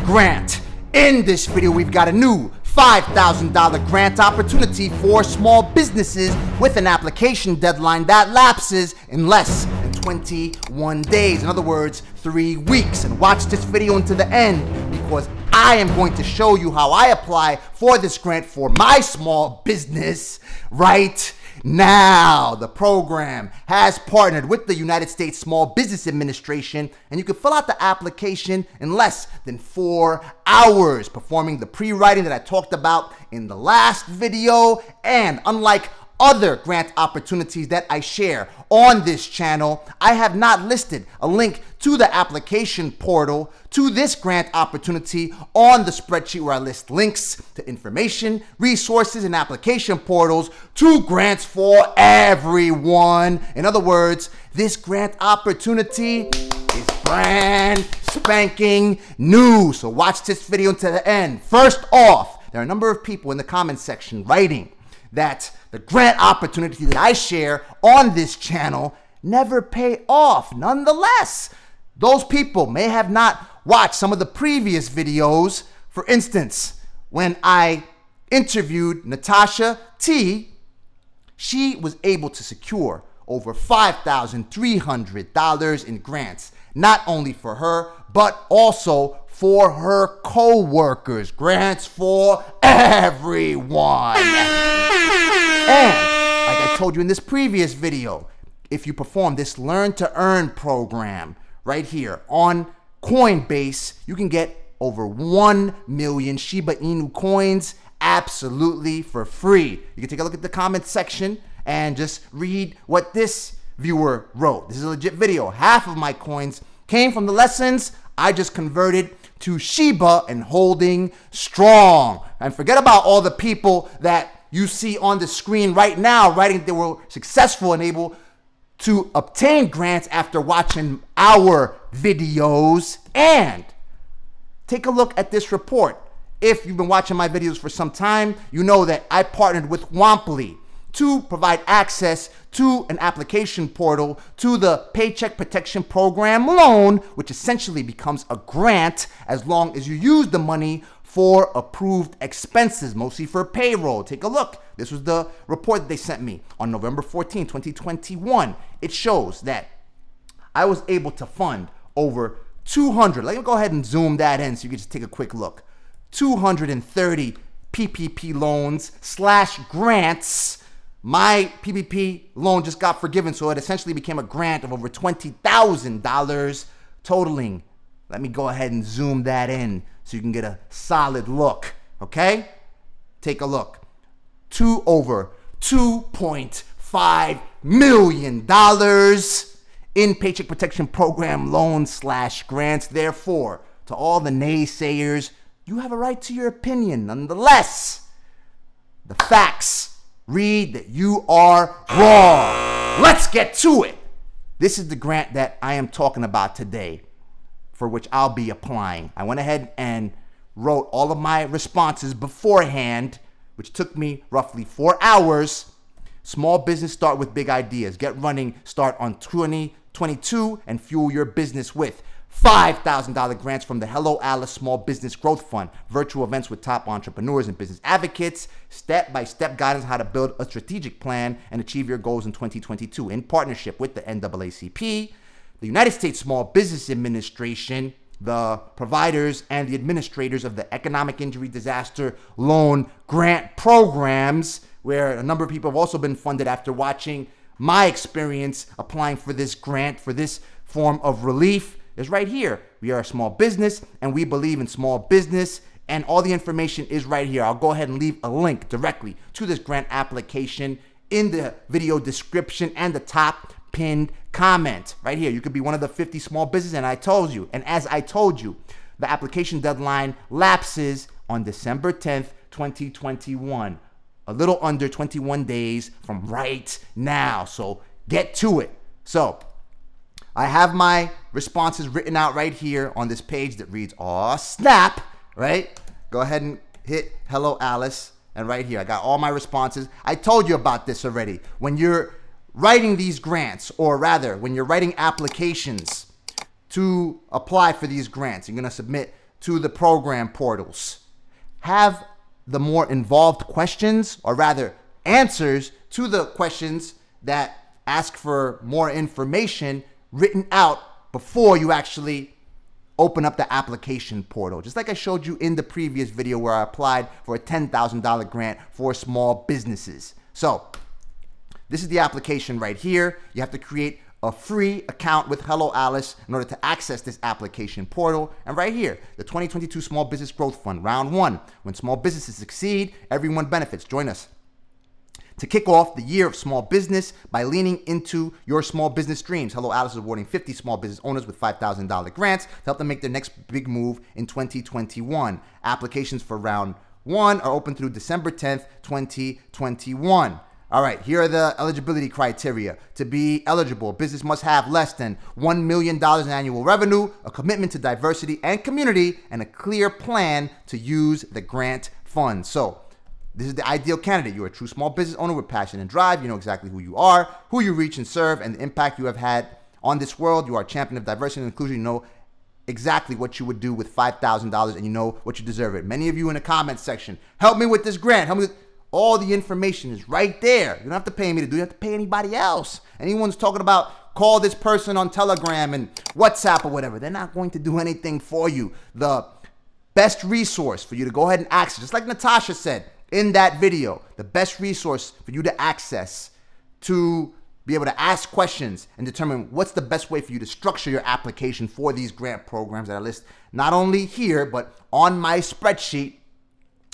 grant. In this video, we've got a new $5,000 grant opportunity for small businesses with an application deadline that lapses in less than 21 days. In other words, 3 weeks. And watch this video until the end because I am going to show you how I apply for this grant for my small business right now. The program has partnered with the United States Small Business Administration, and you can fill out the application in less than 4 hours, performing the pre-writing that I talked about in the last video. And unlike other grant opportunities that I share on this channel, I have not listed a link to the application portal to this grant opportunity on the spreadsheet where I list links to information, resources, and application portals to grants for everyone. In other words, this grant opportunity is brand spanking new. So watch this video until the end. First off, there are a number of people in the comment section writing that the grant opportunity that I share on this channel never pay off. Nonetheless, those people may have not watched some of the previous videos. For instance, when I interviewed Natasha T, she was able to secure over $5,300 in grants, not only for her, but also for her co-workers. Grants for everyone. And like I told you in this previous video, if you perform this Learn to Earn program right here on Coinbase, you can get over 1 million Shiba Inu coins absolutely for free. You can take a look at the comment section and just read what this viewer wrote. This is a legit video. Half of my coins came from the lessons I just converted to Shiba and holding strong. And forget about all the people that you see on the screen right now writing that they were successful and able to obtain grants after watching our videos. And take a look at this report. If you've been watching my videos for some time, you know that I partnered with Womply to provide access to an application portal to the Paycheck Protection Program loan, which essentially becomes a grant as long as you use the money for approved expenses, mostly for payroll. Take a look. This was the report that they sent me on November 14, 2021. It shows that I was able to fund over 200. Let me go ahead and zoom that in so you can just take a quick look. 230 PPP loans / grants. My PPP loan just got forgiven, so it essentially became a grant of over $20,000 totaling. Let me go ahead and zoom that in so you can get a solid look, okay? Take a look. Over $2.5 million in Paycheck Protection Program loans / grants. Therefore, to all the naysayers, you have a right to your opinion. Nonetheless, the facts read that you are wrong. Let's get to it. This is the grant that I am talking about today, for which I'll be applying. I went ahead and wrote all of my responses beforehand, which took me roughly 4 hours. Small business start with big ideas. Get running, start on 2022 and fuel your business with $5,000 grants from the Hello Alice Small Business Growth Fund, virtual events with top entrepreneurs and business advocates, step-by-step guidance on how to build a strategic plan and achieve your goals in 2022 in partnership with the NAACP, the United States Small Business Administration, the providers and the administrators of the Economic Injury Disaster Loan Grant Programs, where a number of people have also been funded after watching my experience applying for this grant, for this form of relief. Is right here. We are a small business and we believe in small business, and all the information is right here. I'll go ahead and leave a link directly to this grant application in the video description and the top pinned comment right here. You could be one of the 50 small businesses, and as I told you, the application deadline lapses on December 10th, 2021. A little under 21 days from right now. So get to it. So I have my responses written out right here on this page that reads, "Aw, snap," right? Go ahead and hit Hello Alice. And right here, I got all my responses. I told you about this already. When you're writing these grants, or rather, when you're writing applications to apply for these grants, you're going to submit to the program portals. Have the more involved questions, or rather answers to the questions that ask for more information, written out before you actually open up the application portal. Just like I showed you in the previous video where I applied for a $10,000 grant for small businesses. So this is the application right here. You have to create a free account with Hello Alice in order to access this application portal. And right here, the 2022 Small Business Growth Fund, round 1. When small businesses succeed, everyone benefits. Join us to kick off the year of small business by leaning into your small business dreams. Hello Alice is awarding 50 small business owners with $5,000 grants to help them make their next big move in 2021. Applications for round 1 are open through December 10th, 2021. All right, here are the eligibility criteria. To be eligible, a business must have less than $1 million in annual revenue, a commitment to diversity and community, and a clear plan to use the grant fund. So this is the ideal candidate. You're a true small business owner with passion and drive. You know exactly who you are, who you reach and serve, and the impact you have had on this world. You are a champion of diversity and inclusion. You know exactly what you would do with $5,000, and you know what you deserve it. Many of you in the comment section, help me with this grant. Help me with... All the information is right there. You don't have to pay me to do it. You have to pay anybody else. Anyone's talking about call this person on Telegram and WhatsApp or whatever. They're not going to do anything for you. The best resource for you to go ahead and access, just like Natasha said in that video, the best resource for you to access to be able to ask questions and determine what's the best way for you to structure your application for these grant programs that I list not only here, but on my spreadsheet,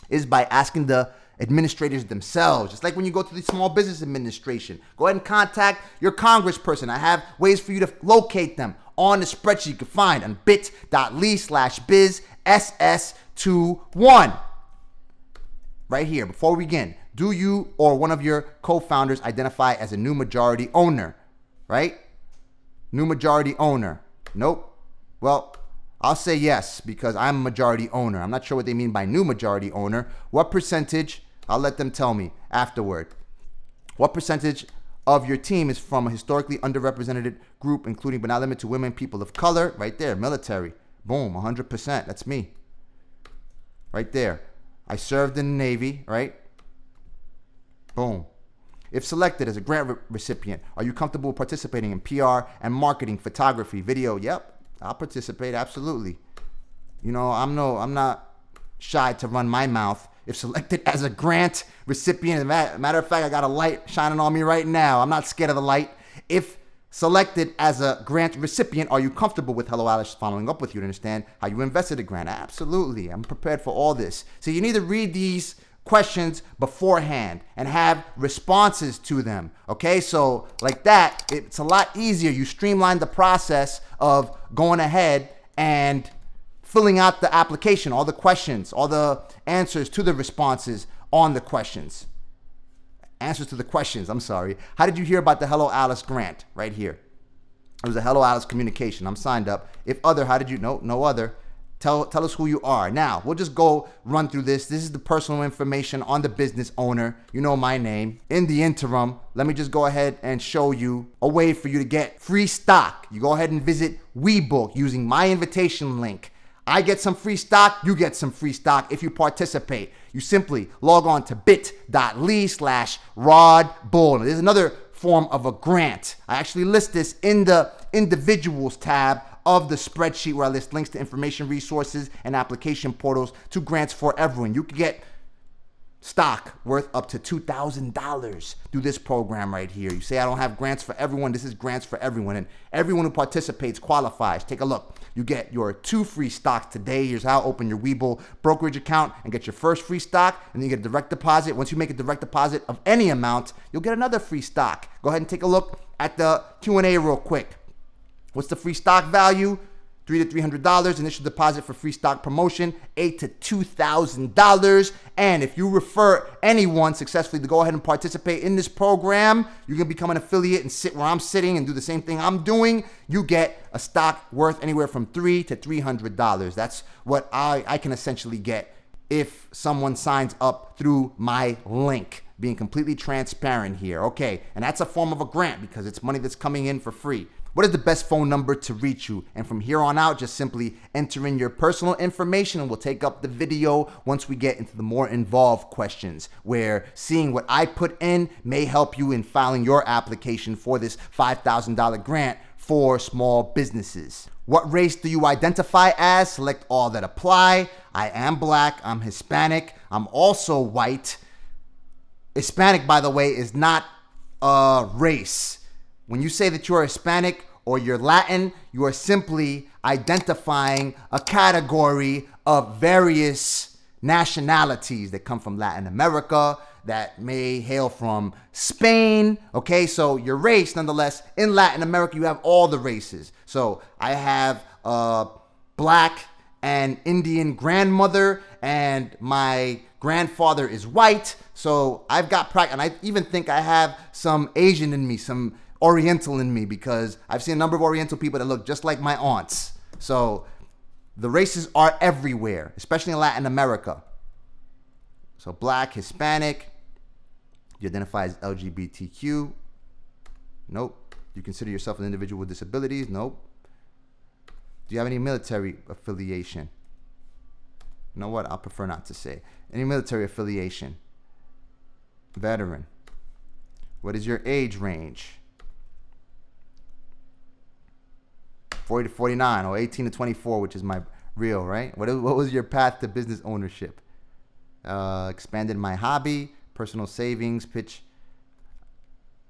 is by asking the administrators themselves. Just like when you go to the Small Business Administration, go ahead and contact your congressperson. I have ways for you to locate them on the spreadsheet you can find on bit.ly/bizss21. Right here. Before we begin, do you or one of your co-founders identify as a new majority owner? Right? New majority owner. Nope. Well, I'll say yes because I'm a majority owner. I'm not sure what they mean by new majority owner. What percentage? I'll let them tell me afterward. What percentage of your team is from a historically underrepresented group, including but not limited to women, people of color? Right there, military. Boom, 100%. That's me. Right there. I served in the Navy, right? Boom. If selected as a grant recipient, are you comfortable participating in PR and marketing, photography, video? Yep, I'll participate, absolutely. You know, I'm not shy to run my mouth. If selected as a grant recipient, matter of fact, I got a light shining on me right now. I'm not scared of the light. If selected as a grant recipient, are you comfortable with Hello Alice following up with you to understand how you invested a grant? Absolutely. I'm prepared for all this. So you need to read these questions beforehand and have responses to them. Okay, so like that, it's a lot easier. You streamline the process of going ahead and filling out the application, all the questions, all the answers to the responses on the questions. Answers to the questions, I'm sorry. How did you hear about the Hello Alice grant? Right here. It was a Hello Alice communication. I'm signed up. If other, how did you know? No other. Tell us who you are. Now, we'll just go run through this. This is the personal information on the business owner. You know my name. In the interim, let me just go ahead and show you a way for you to get free stock. You go ahead and visit WeBook using my invitation link. I get some free stock, you get some free stock if you participate. You simply log on to bit.ly/rodbull. There's another form of a grant. I actually list this in the individuals tab of the spreadsheet where I list links to information resources and application portals to grants for everyone. You can get stock worth up to $2,000 through this program right here. You say I don't have grants for everyone. This is grants for everyone, and everyone who participates qualifies. Take a look. You get your 2 free stocks today. Here's how: open your Webull brokerage account and get your first free stock, and then you get a direct deposit. Once you make a direct deposit of any amount, you'll get another free stock. Go ahead and take a look at the Q&A real quick. What's the free stock value? $300 to $300. Initial deposit for free stock promotion, $8,000 to $2,000. And if you refer anyone successfully to go ahead and participate in this program, you can become an affiliate and sit where I'm sitting and do the same thing I'm doing. You get a stock worth anywhere from $300 to $300. That's what I can essentially get if someone signs up through my link. Being completely transparent here. Okay, and that's a form of a grant because it's money that's coming in for free. What is the best phone number to reach you? And from here on out, just simply enter in your personal information and we'll take up the video once we get into the more involved questions, where seeing what I put in may help you in filing your application for this $5,000 grant for small businesses. What race do you identify as? Select all that apply. I am black, I'm Hispanic, I'm also white. Hispanic, by the way, is not a race. When you say that you're Hispanic or you're Latin, you are simply identifying a category of various nationalities that come from Latin America, that may hail from Spain. Okay, so your race, nonetheless, in Latin America, you have all the races. So I have a black and Indian grandmother, and my grandfather is white. So I've got practice, and I even think I have some Asian in me, some Oriental in me, because I've seen a number of Oriental people that look just like my aunts. So the races are everywhere, especially in Latin America. So black, Hispanic. You identify as LGBTQ. Nope. You consider yourself an individual with disabilities. Nope. Do you have any military affiliation? You know what? I'll prefer not to say. Any military affiliation? Veteran. What is your age range? 40 to 49 or 18 to 24, which is my real, right? What was your path to business ownership? Expanded my hobby, personal savings, pitch.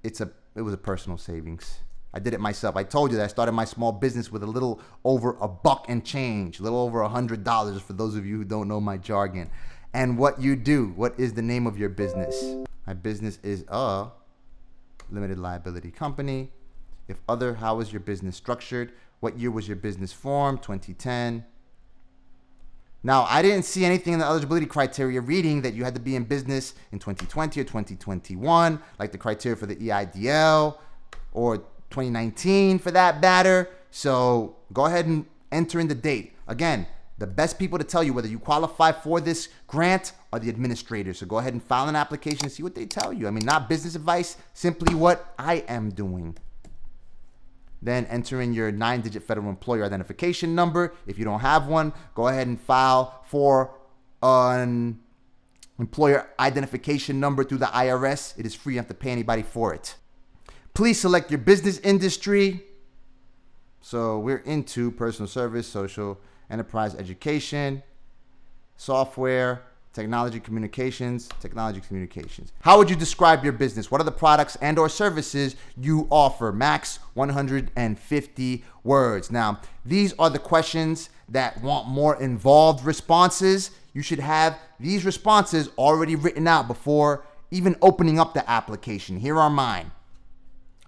It was a personal savings. I did it myself. I told you that I started my small business with a little over $1 and change, a little over $100 for those of you who don't know my jargon. And what you do, what is the name of your business? My business is a limited liability company. If other, how is your business structured? What year was your business formed? 2010. Now, I didn't see anything in the eligibility criteria reading that you had to be in business in 2020 or 2021, like the criteria for the EIDL or 2019 for that matter. So go ahead and enter in the date. Again, the best people to tell you whether you qualify for this grant are the administrators. So go ahead and file an application and see what they tell you. I mean, not business advice, simply what I am doing. Then enter in your 9-digit federal employer identification number. If you don't have one, go ahead and file for an employer identification number through the IRS. It is free. You don't have to pay anybody for it. Please select your business industry. So we're into personal service, social, enterprise, education, software, technology communications. How would you describe your business? What are the products and or services you offer? Max 150 words. Now, these are the questions that want more involved responses. You should have these responses already written out before even opening up the application. Here are mine.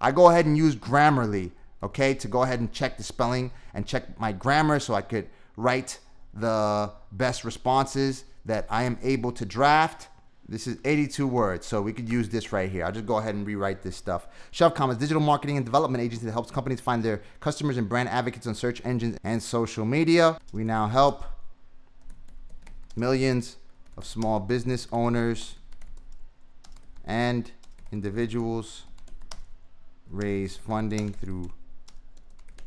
I go ahead and use Grammarly, okay, to go ahead and check the spelling and check my grammar so I could write the best responses that I am able to draft. This is 82 words, so we could use this right here. I'll just go ahead and rewrite this stuff. Shove Commas, digital marketing and development agency that helps companies find their customers and brand advocates on search engines and social media. We now help millions of small business owners and individuals raise funding through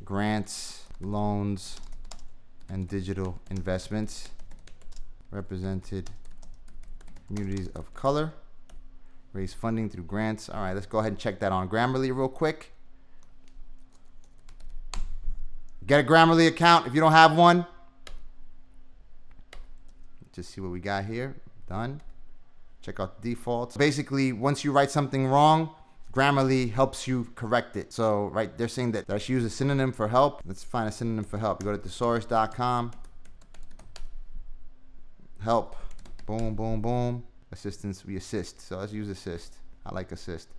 grants, loans, and digital investments. Represented communities of color, raise funding through grants. All right, let's go ahead and check that on Grammarly real quick. Get a Grammarly account if you don't have one. Just see what we got here. Done. Check out the defaults. Basically, once you write something wrong, Grammarly helps you correct it. So, right, they're saying that I should use a synonym for help. Let's find a synonym for help. You go to thesaurus.com. Help. Boom, boom, boom. Assistance, we assist. So let's use assist. I like assist.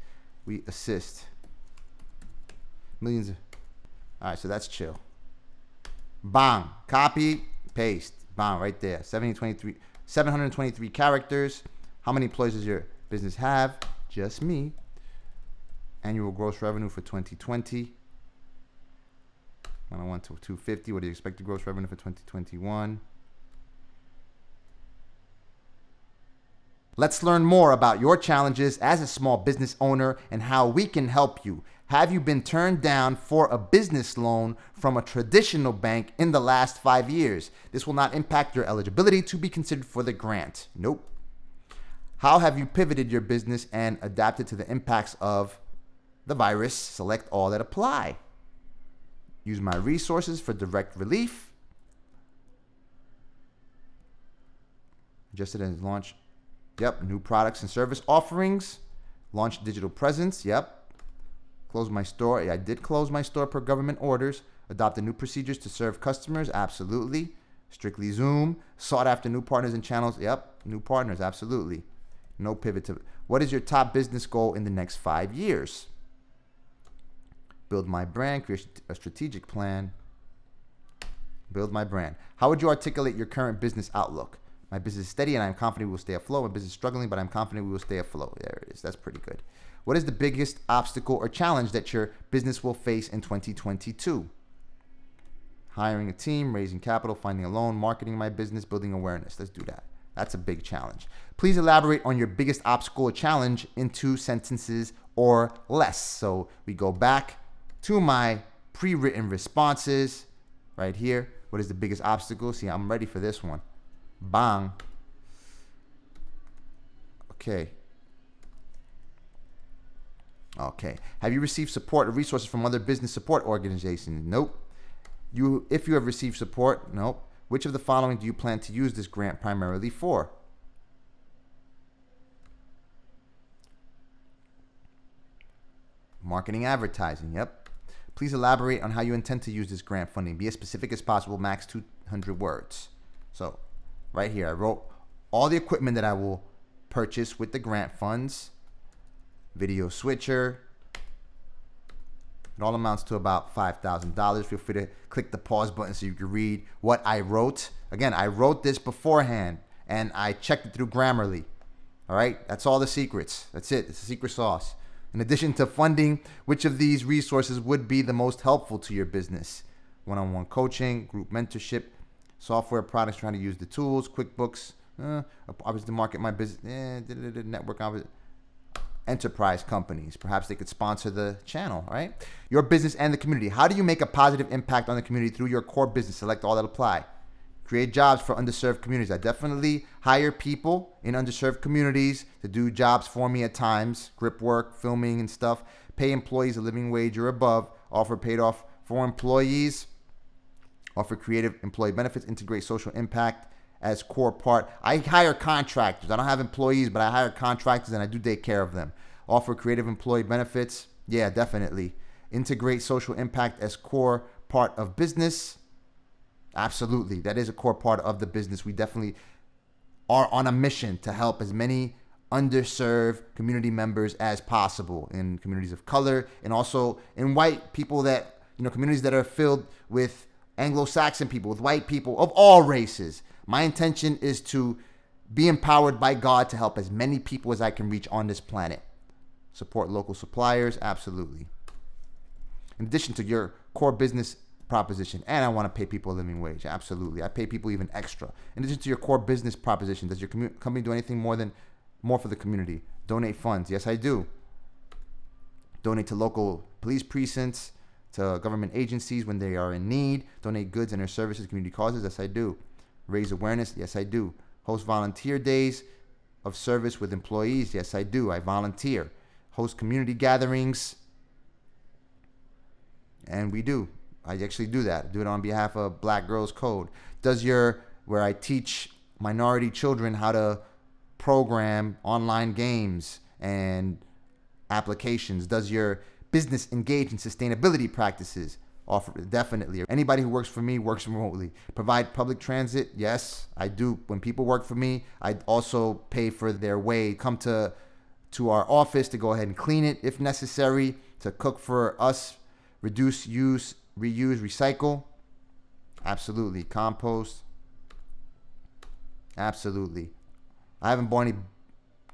We assist. Millions of... All right, so that's chill. Bang. Copy, paste. Bang, right there. 723 characters. How many employees does your business have? Just me. Annual gross revenue for 2020. 101 to 250. What do you expect the gross revenue for 2021? Let's learn more about your challenges as a small business owner and how we can help you. Have you been turned down for a business loan from a traditional bank in the last 5 years? This will not impact your eligibility to be considered for the grant. Nope. How have you pivoted your business and adapted to the impacts of the virus? Select all that apply. Use my resources for direct relief. Adjusted and launch. Yep. New products and service offerings. Launch digital presence. Yep. Close my store. I did close my store per government orders. Adopted new procedures to serve customers. Absolutely. Strictly Zoom. Sought after new partners and channels. Yep. New partners. Absolutely. No pivot to. What is your top business goal in the next 5 years? Build my brand. Create a strategic plan. Build my brand. How would you articulate your current business outlook? My business is steady and I'm confident we will stay afloat. My business is struggling, but I'm confident we will stay afloat. There it is. That's pretty good. What is the biggest obstacle or challenge that your business will face in 2022? Hiring a team, raising capital, finding a loan, marketing my business, building awareness. Let's do that. That's a big challenge. Please elaborate on your biggest obstacle or challenge in 2 sentences or less. So we go back to my pre-written responses right here. What is the biggest obstacle? See, I'm ready for this one. Bang. Okay. Have you received support or resources from other business support organizations? Nope. If you have received support, nope. Which of the following do you plan to use this grant primarily for? Marketing, advertising. Yep. Please elaborate on how you intend to use this grant funding. Be as specific as possible, max 200 words. So, right here, I wrote all the equipment that I will purchase with the grant funds. Video switcher. It all amounts to about $5,000. Feel free to click the pause button so you can read what I wrote. Again, I wrote this beforehand and I checked it through Grammarly. All right, that's all the secrets. That's it. It's the secret sauce. In addition to funding, which of these resources would be the most helpful to your business? One-on-one coaching, group mentorship, software products, trying to use the tools, QuickBooks, obviously to market my business, network, enterprise companies. Perhaps they could sponsor the channel, right? Your business and the community. How do you make a positive impact on the community through your core business? Select all that apply. Create jobs for underserved communities. I definitely hire people in underserved communities to do jobs for me at times, grip work, filming and stuff. Pay employees a living wage or above. Offer paid off for employees. Offer creative employee benefits. Integrate social impact as core part. I hire contractors. I don't have employees, but I hire contractors and I do take care of them. Offer creative employee benefits. Yeah, definitely. Integrate social impact as core part of business. Absolutely. That is a core part of the business. We definitely are on a mission to help as many underserved community members as possible in communities of color and also in white people that, communities that are filled with Anglo-Saxon people, with white people of all races. My intention is to be empowered by God to help as many people as I can reach on this planet. Support local suppliers. Absolutely. In addition to your core business proposition, and I want to pay people a living wage. Absolutely. I pay people even extra. In addition to your core business proposition, does your company do anything more for the community? Donate funds. Yes, I do. Donate to local police precincts, to government agencies when they are in need. Donate goods and their services to community causes. Yes, I do. Raise awareness. Yes, I do. Host volunteer days of service with employees. Yes, I do. I volunteer. Host community gatherings. And we do. I actually do that. I do it on behalf of Black Girls Code. Where I teach minority children how to program online games and applications. Does your business engage in sustainability practices? Offer, definitely. Anybody who works for me works remotely. Provide public transit? Yes, I do. When people work for me, I also pay for their way. Come to our office to go ahead and clean it if necessary, to cook for us, reduce use, reuse, recycle. Absolutely. Compost. Absolutely. I haven't bought any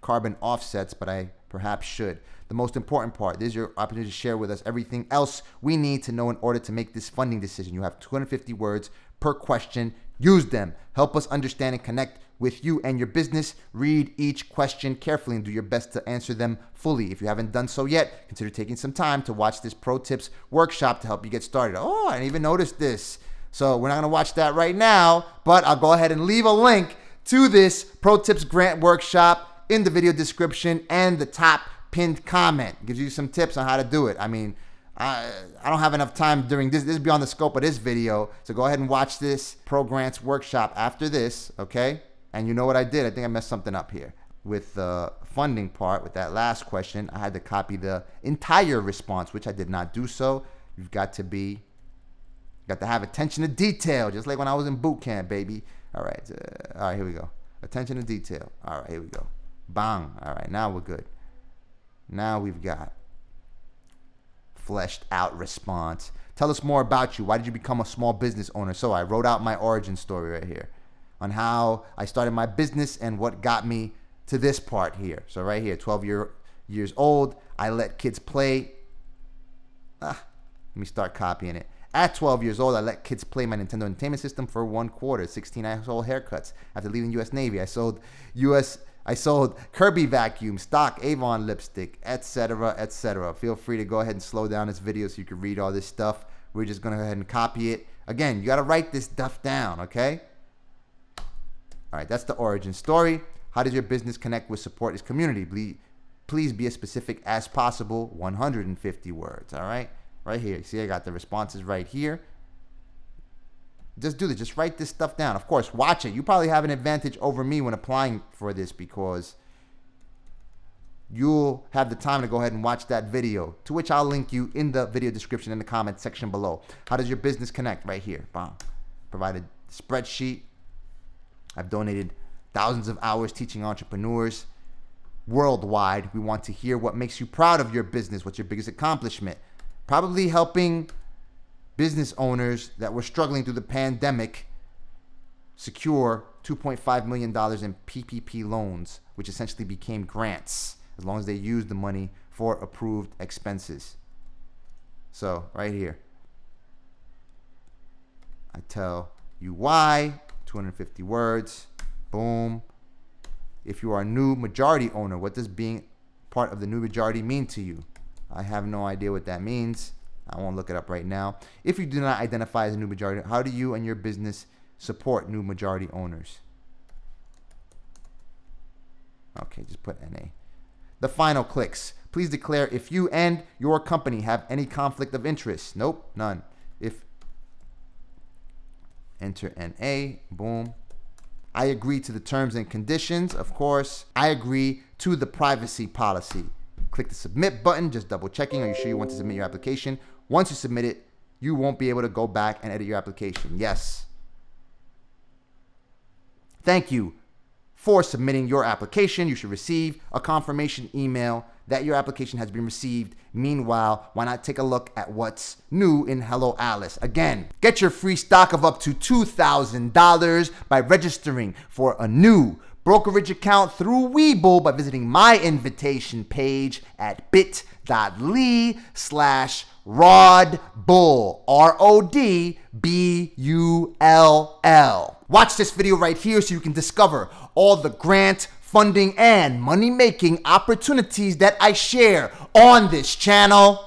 carbon offsets, but I perhaps should. The most important part, this is your opportunity to share with us everything else we need to know in order to make this funding decision. You have 250 words per question. Use them. Help us understand and connect with you and your business. Read each question carefully and do your best to answer them fully. If you haven't done so yet, consider taking some time to watch this pro tips workshop to help you get started. Oh, I didn't even notice this. So we're not gonna watch that right now, but I'll go ahead and leave a link to this pro tips grant workshop in the video description and the top pinned comment. It gives you some tips on how to do it. I mean, I don't have enough time during this. This is beyond the scope of this video. So go ahead and watch this pro grants workshop after this, okay? And you know what I did? I think I messed something up here. With the funding part, with that last question, I had to copy the entire response, which I did not do so. You've got to have attention to detail, just like when I was in boot camp, baby. All right, here we go. Attention to detail. All right, here we go. Bang. All right, now we're good. Now we've got fleshed out response. Tell us more about you. Why did you become a small business owner? So I wrote out my origin story right here on how I started my business and what got me to this part here. So right here, 12 years old, I let kids play. Let me start copying it. At 12 years old, I let kids play my Nintendo Entertainment System for 1 quarter. 16, I sold haircuts. After leaving U.S. Navy, I sold Kirby vacuum, stock Avon lipstick, etc., etc. Feel free to go ahead and slow down this video so you can read all this stuff. We're just going to go ahead and copy it. Again, you got to write this stuff down, okay? All right, that's the origin story. How does your business connect with support its community? Please be as specific as possible. 150 words, all right? Right here. See, I got the responses right here. Just do this. Just write this stuff down. Of course, watch it. You probably have an advantage over me when applying for this because you'll have the time to go ahead and watch that video, to which I'll link you in the video description in the comment section below. How does your business connect? Right here. Bam. Provided spreadsheet. I've donated thousands of hours teaching entrepreneurs worldwide. We want to hear what makes you proud of your business. What's your biggest accomplishment? Probably helping business owners that were struggling through the pandemic secure $2.5 million in PPP loans, which essentially became grants as long as they used the money for approved expenses. So right here, I tell you why, 250 words, boom. If you are a new majority owner, what does being part of the new majority mean to you? I have no idea what that means. I won't look it up right now. If you do not identify as a new majority, how do you and your business support new majority owners? Okay, just put NA. The final clicks. Please declare if you and your company have any conflict of interest. Nope, none. If enter NA, boom. I agree to the terms and conditions, of course. I agree to the privacy policy. Click the submit button, just double checking. Are you sure you want to submit your application? Once you submit it, you won't be able to go back and edit your application. Yes. Thank you for submitting your application. You should receive a confirmation email that your application has been received. Meanwhile, why not take a look at what's new in Hello Alice? Again, get your free stock of up to $2,000 by registering for a new brokerage account through Webull by visiting my invitation page at bit.ly/RodBull, RODBULL. Watch this video right here so you can discover all the grant, funding, and money-making opportunities that I share on this channel.